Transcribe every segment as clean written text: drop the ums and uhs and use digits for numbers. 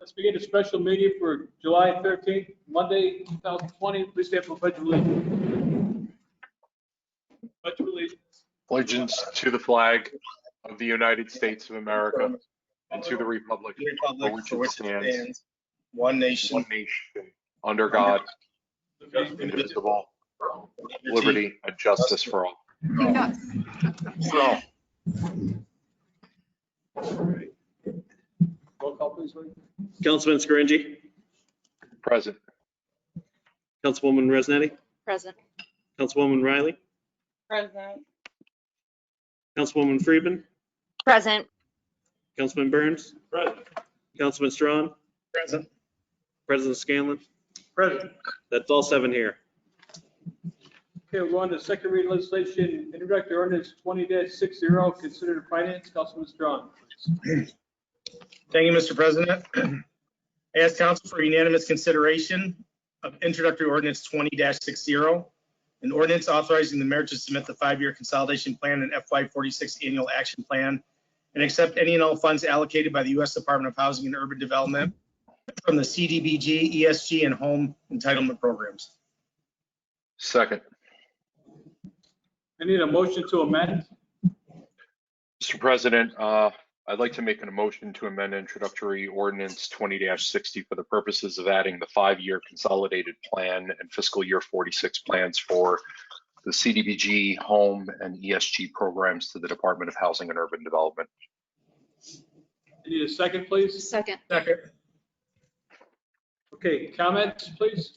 Let's begin a special meeting for July 13th, Monday, 2020. Please stand for pledge of allegiance. Pledge of allegiance. Allegiance to the flag of the United States of America and to the republic for which it stands, one nation, under God, indivisible, liberty and justice for all. Yes. Roll call, please, Lee. Councilman Scaringi, Present. Councilwoman Resnetti, Present. Councilwoman Riley, Present. Councilwoman Friedman, Present. Councilman Burns, Present. Councilman Strawn, present. President Scanlon. Present. That's all 7 here. Okay, we're on to second reading legislation, introductory ordinance 20-60, considered finance. Councilman Strong. Thank you, Mr. President. I ask council for unanimous consideration of introductory ordinance 20-60, an ordinance authorizing the mayor to submit the 5-year consolidation plan and FY46 annual action plan and accept any and all funds allocated by the U.S. Department of Housing and Urban Development from the CDBG, ESG, and home entitlement programs. Second. I need a motion to amend. Mr. President, I'd like to make a motion to amend introductory ordinance 20-60 for the purposes of adding the 5-year consolidated plan and fiscal year 46 plans for the CDBG, home, and ESG programs to the Department of Housing and Urban Development. I need a second, please. Second. Second. Okay, comments, please.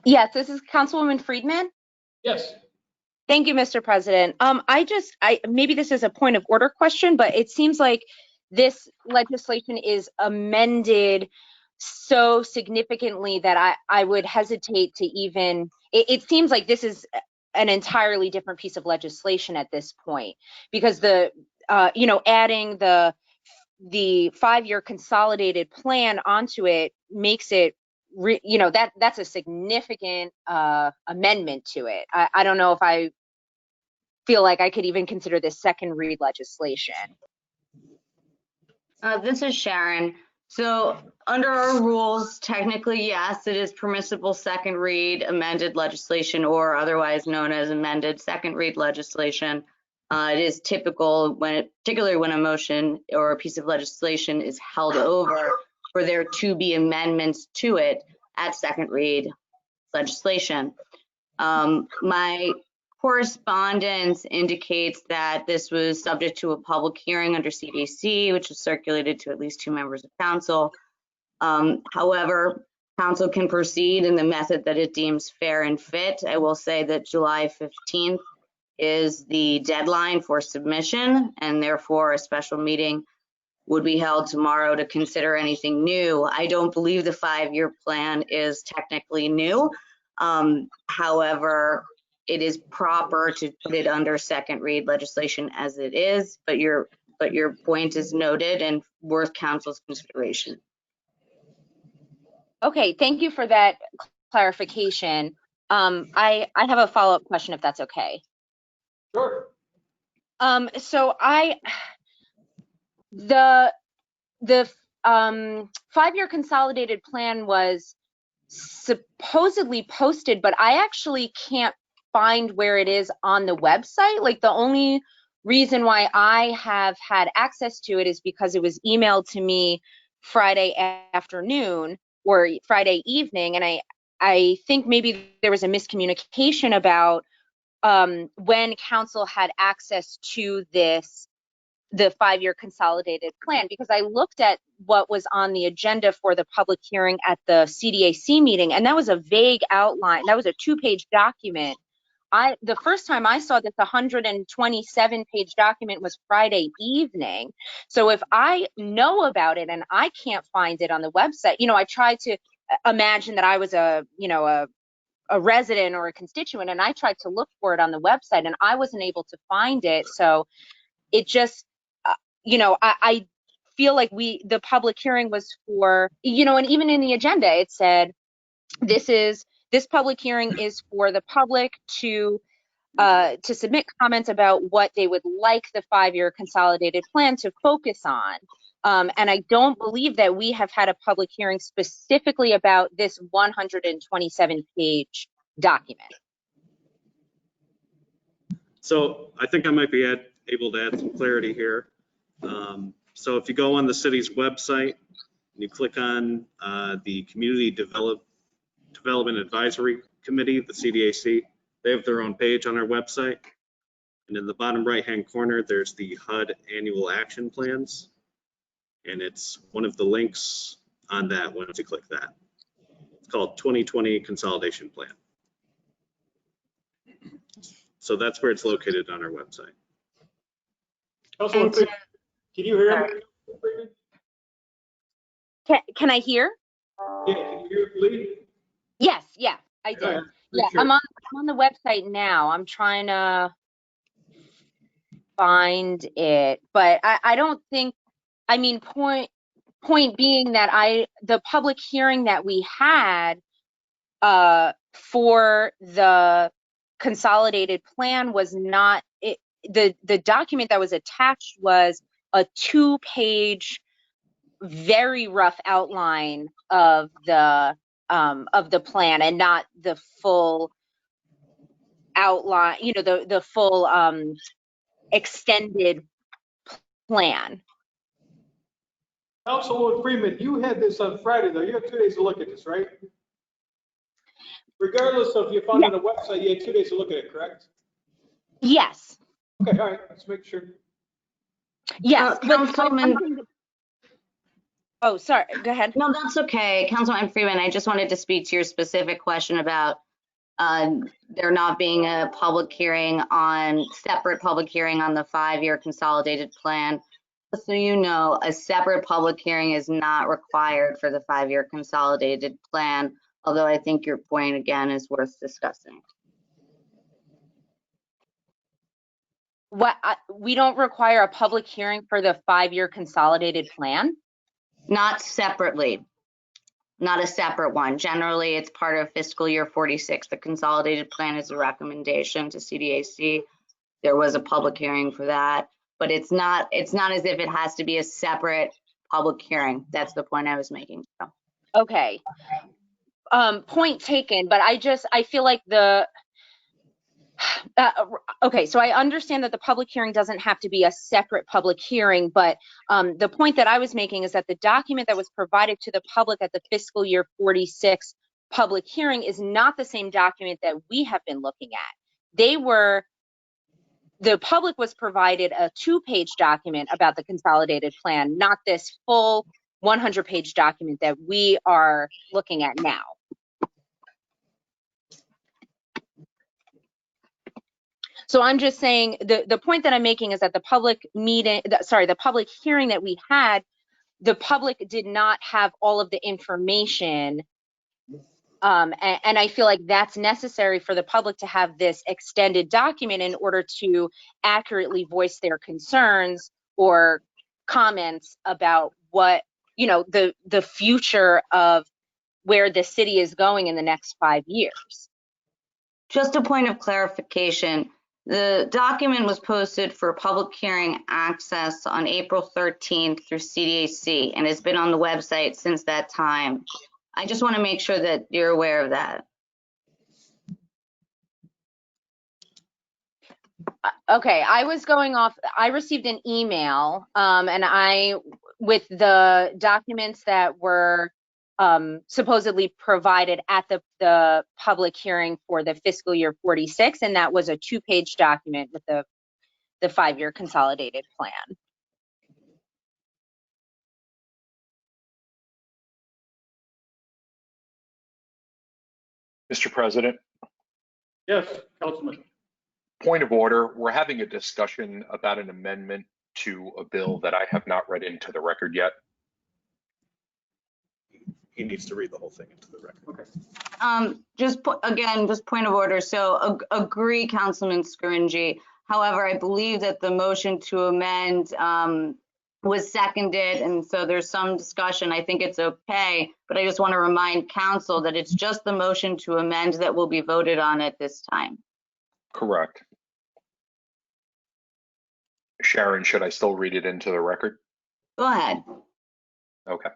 Yes, this is Councilwoman Friedman. Yes. Thank you, Mr. President. Maybe this is a point of order question, but it seems like this legislation is amended so significantly that I would hesitate to even, it seems like this is an entirely different piece of legislation at this point, because adding the 5-year consolidated plan onto it makes it, that's a significant amendment to it. I don't know if I feel like I could even consider this second read legislation. This is Sharon. So under our rules, technically, yes, it is permissible second read amended legislation, or otherwise known as amended second read legislation. It is typical particularly when a motion or a piece of legislation is held over, for there to be amendments to it at second read legislation. My correspondence indicates that this was subject to a public hearing under CDC, which was circulated to at least 2 members of council. However, council can proceed in the method that it deems fair and fit. I will say that July 15th is the deadline for submission, and therefore a special meeting would be held tomorrow to consider anything new. I don't believe the 5-year plan is technically new. However, it is proper to put it under second read legislation as it is, but your point is noted and worth council's consideration. Okay, thank you for that clarification. I have a follow-up question, if that's okay. Sure. So the 5-year consolidated plan was supposedly posted, but I actually can't find where it is on the website. Like, the only reason why I have had access to it is because it was emailed to me Friday afternoon or Friday evening, and I think maybe there was a miscommunication about when council had access to the 5-year consolidated plan, because I looked at what was on the agenda for the public hearing at the CDAC meeting, and that was a vague outline. That was a 2-page document. The first time I saw this 127-page document was Friday evening. So if I know about it and I can't find it on the website, I tried to imagine that I was a resident or a constituent, and I tried to look for it on the website and I wasn't able to find it. So it just, I feel like the public hearing was for, and even in the agenda, it said, this public hearing is for the public to submit comments about what they would like the 5-year consolidated plan to focus on. And I don't believe that we have had a public hearing specifically about this 127-page document. So I think I might be able to add some clarity here. So if you go on the city's website and you click on the Community Development Advisory Committee, the CDAC, they have their own page on our website. And in the bottom right-hand corner, there's the HUD Annual Action Plans. And it's one of the links on that once you click that. It's called 2020 Consolidation Plan. So that's where it's located on our website. Councilman Freeman, can you hear me? Can I hear? Yeah, can you hear Lee? Yes, yeah, I did. Yeah, Yeah, sure. I'm on the website now. I'm trying to find it, but I don't think, I mean, point being that the public hearing that we had for the consolidated plan was not, the document that was attached was a 2-page, very rough outline of the plan, and not the full outline, the full extended plan. Councilwoman Freeman, you had this on Friday, though. You have 2 days to look at this, right? Regardless of if you found it on the website, you had 2 days to look at it, correct? Yes. Okay, all right, let's make sure. Yes. Councilman, Oh, sorry, go ahead. no, that's okay. Councilman Freeman, I just wanted to speak to your specific question about there not being a separate public hearing on the 5-year consolidated plan. So you know, a separate public hearing is not required for the 5-year consolidated plan, although I think your point again is worth discussing. We don't require a public hearing for the 5-year consolidated plan? Not separately, not a separate one. Generally, it's part of fiscal year 46. The consolidated plan is a recommendation to CDAC. There was a public hearing for that, but it's not as if it has to be a separate public hearing. That's the point I was making. So. Okay. Point taken, but I feel like okay, so I understand that the public hearing doesn't have to be a separate public hearing, but the point that I was making is that the document that was provided to the public at the fiscal year 46 public hearing is not the same document that we have been looking at. The public was provided a 2-page document about the consolidated plan, not this full 100-page document that we are looking at now. So I'm just saying, the point that I'm making is that the public hearing that we had, the public did not have all of the information. And I feel like that's necessary for the public to have this extended document in order to accurately voice their concerns or comments about what, the future of where the city is going in the next 5 years. Just a point of clarification. The document was posted for public hearing access on April 13th through CDAC and has been on the website since that time. I just want to make sure that you're aware of that. Okay, I received an email with the documents that were supposedly provided at the public hearing for the fiscal year 46, and that was a 2-page document with the 5-year consolidated plan. Mr. President, Yes, Councilman. point of order. We're having a discussion about an amendment to a bill that I have not read into the record yet. He needs to read the whole thing into the record. Okay. Just point of order. So agree, Councilman Scaringi. However, I believe that the motion to amend was seconded, and so there's some discussion. I think it's okay, but I just want to remind council that it's just the motion to amend that will be voted on at this time. Correct. Sharon, should I still read it into the record? Go ahead. Okay.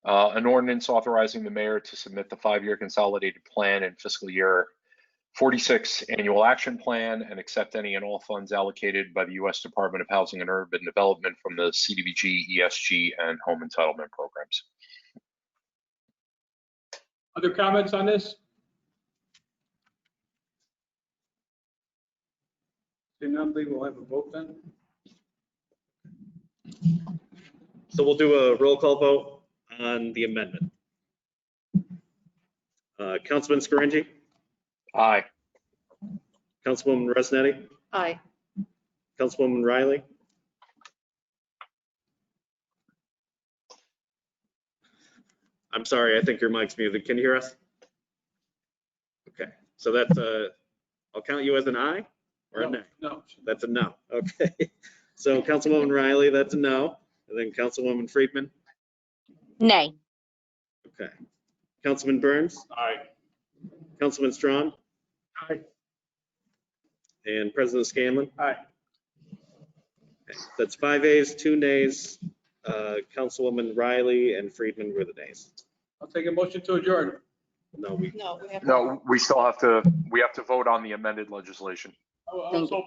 An ordinance authorizing the mayor to submit the 5-year consolidated plan and fiscal year 46 annual action plan and accept any and all funds allocated by the U.S. Department of Housing and Urban Development from the CDBG, ESG, and home entitlement programs. Other comments on this? Seeing none, we'll have a vote then. So we'll do a roll call vote on the amendment. Councilman Scaringi, Aye. Councilwoman Resnetti, Aye. Councilwoman Riley. I'm sorry, I think your mic's muted. Can you hear us? Okay, so that's I'll count you as an aye or a nay? No. That's a no. Okay. So Councilwoman Riley, that's a no. And then Councilwoman Friedman. Nay. Okay. Councilman Burns, Aye. Councilman Strawn, Aye. and President Scanlon. Aye. Okay, that's 5 ayes, 2 nays. Councilwoman Riley and Friedman were the nays. I'll take a motion to adjourn. No, we, No, we still have to vote on the amended legislation. Thank you.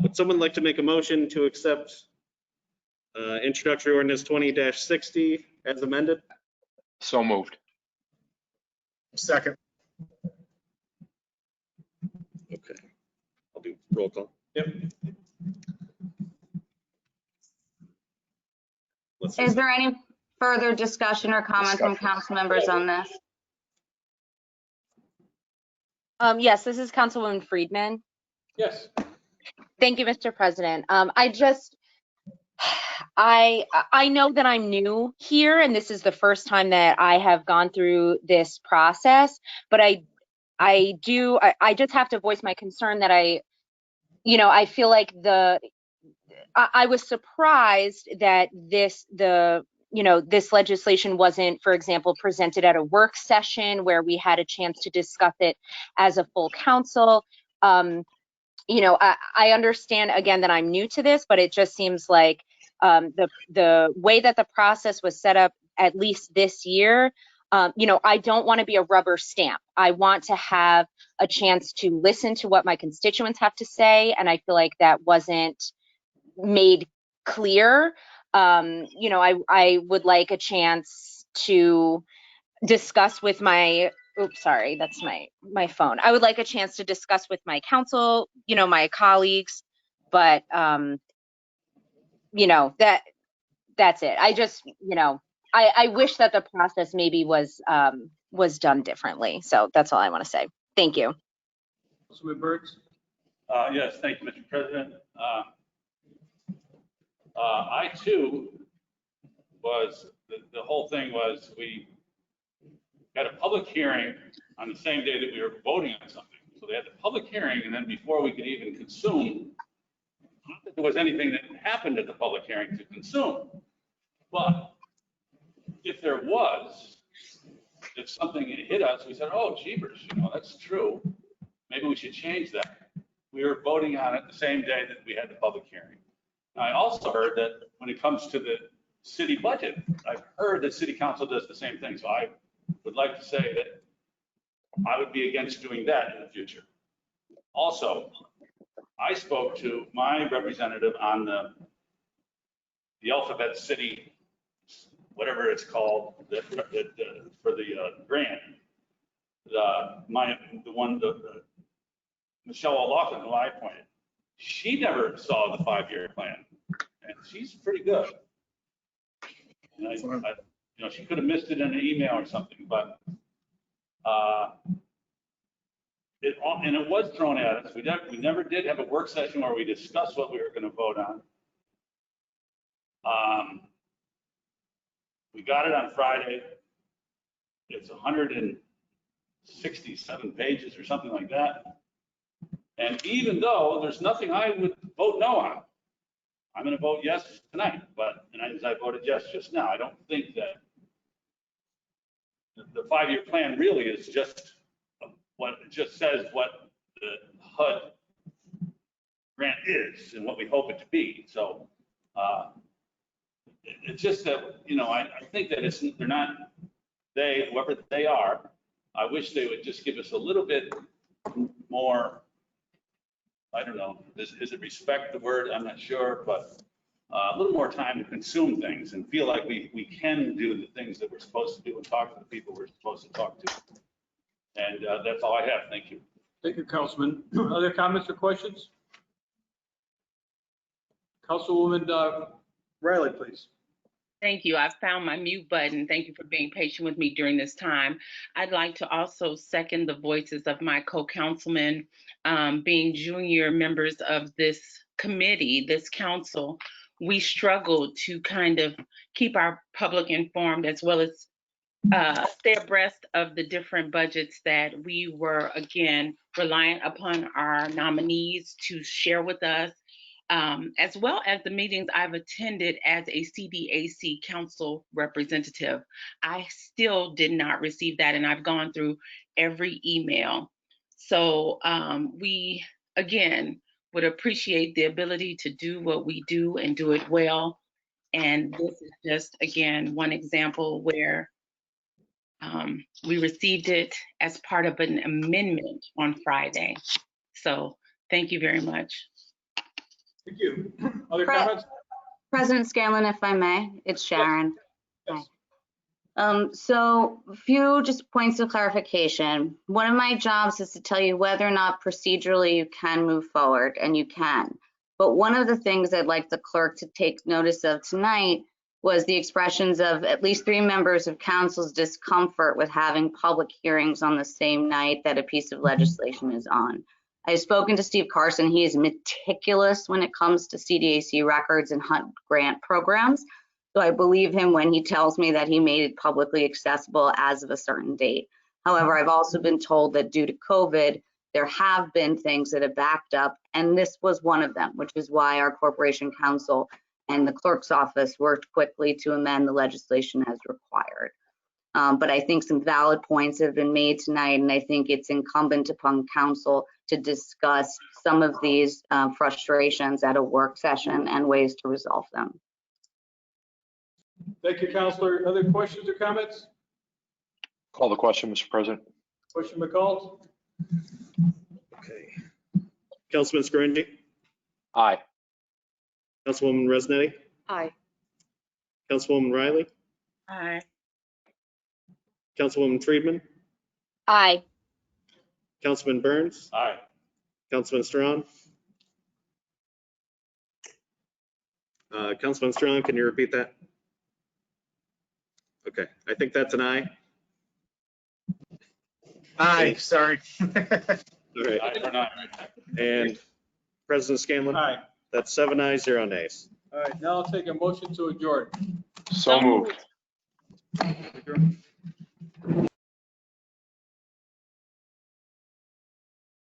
would someone like to make a motion to accept introductory ordinance 20-60 as amended? So moved. Second. Okay, I'll do roll call. Yep. Let's see. Is there any further discussion or comment from council members on this? Yes, this is Councilwoman Friedman. Yes. Thank you, Mr. President. I know that I'm new here and this is the first time that I have gone through this process, but I just have to voice my concern that I feel like I was surprised that this legislation wasn't, for example, presented at a work session where we had a chance to discuss it as a full council. I understand again that I'm new to this, but it just seems like the way that the process was set up, at least this year, I don't want to be a rubber stamp. I want to have a chance to listen to what my constituents have to say, and I feel like that wasn't made clear. I would like a chance to discuss with my sorry, that's my phone. I would like a chance to discuss with my council, my colleagues, but that's it. I just, I wish that the process maybe was done differently. So that's all I want to say. Thank you. Councilman Burns? Yes, thank you, Mr. President. I too the whole thing was we had a public hearing on the same day that we were voting on something. So they had the public hearing, and then before we could even consume, not that there was anything that happened at the public hearing to consume. But if there was, if something hit us, we said, oh, jeepers, that's true. Maybe we should change that. We were voting on it the same day that we had the public hearing. I also heard that when it comes to the city budget, I've heard that city council does the same thing. So I would like to say that I would be against doing that in the future. Also, I spoke to my representative on the Alphabet City, whatever it's called, for the grant. Michelle O'Loughlin, who I appointed, she never saw the 5-year plan, and she's pretty good. And she could have missed it in an email or something, but it was thrown at us. We never did have a work session where we discussed what we were going to vote on. We got it on Friday. It's 167 pages or something like that. And even though there's nothing I would vote no on, I'm going to vote yes tonight. As I voted yes just now, I don't think that the 5-year plan really is just what it just says what the HUD grant is and what we hope it to be. So it's just that, you know, I think that they're not, whoever they are, I wish they would just give us a little bit more, I don't know, is it respect the word? I'm not sure, but a little more time to consume things and feel like we can do the things that we're supposed to do and talk to the people we're supposed to talk to. And that's all I have. Thank you. Thank you, Councilman. Other comments or questions? Councilwoman Riley, please. Thank you. I found my mute button. Thank you for being patient with me during this time. I'd like to also second the voices of my co-councilmen, being junior members of this committee, this council. We struggled to kind of keep our public informed as well as stay abreast of the different budgets that we were, again, reliant upon our nominees to share with us. As well as the meetings I've attended as a CDAC council representative. I still did not receive that, and I've gone through every email. So we, again, would appreciate the ability to do what we do and do it well. And this is just, again, one example where we received it as part of an amendment on Friday. So thank you very much. Thank you. Other comments? President Scanlon, if I may, it's Sharon. Yes. So a few just points of clarification. One of my jobs is to tell you whether or not procedurally you can move forward, and you can. But one of the things I'd like the clerk to take notice of tonight was the expressions of at least 3 members of council's discomfort with having public hearings on the same night that a piece of legislation is on. I've spoken to Steve Carson. He is meticulous when it comes to CDAC records and hunt grant programs. So I believe him when he tells me that he made it publicly accessible as of a certain date. However, I've also been told that due to COVID, there have been things that have backed up, and this was one of them, which is why our corporation counsel and the clerk's office worked quickly to amend the legislation as required. But I think some valid points have been made tonight, and I think it's incumbent upon council to discuss some of these frustrations at a work session and ways to resolve them. Thank you, Councilor. Other questions or comments? Call the question, Mr. President. Question McCall? Okay. Councilman Scaringi, Aye. Councilwoman Resnetti, Aye. Councilwoman Riley, Aye. Councilwoman Friedman, Aye. Councilman Burns, Aye. Councilman Strawn. Councilman Strawn, can you repeat that? Okay, I think that's an aye. Aye, sorry. All right, Aye or not? and President Scanlon, Aye. that's 7 ayes, 0 nays. All right, now I'll take a motion to adjourn. So moved. Adjourn.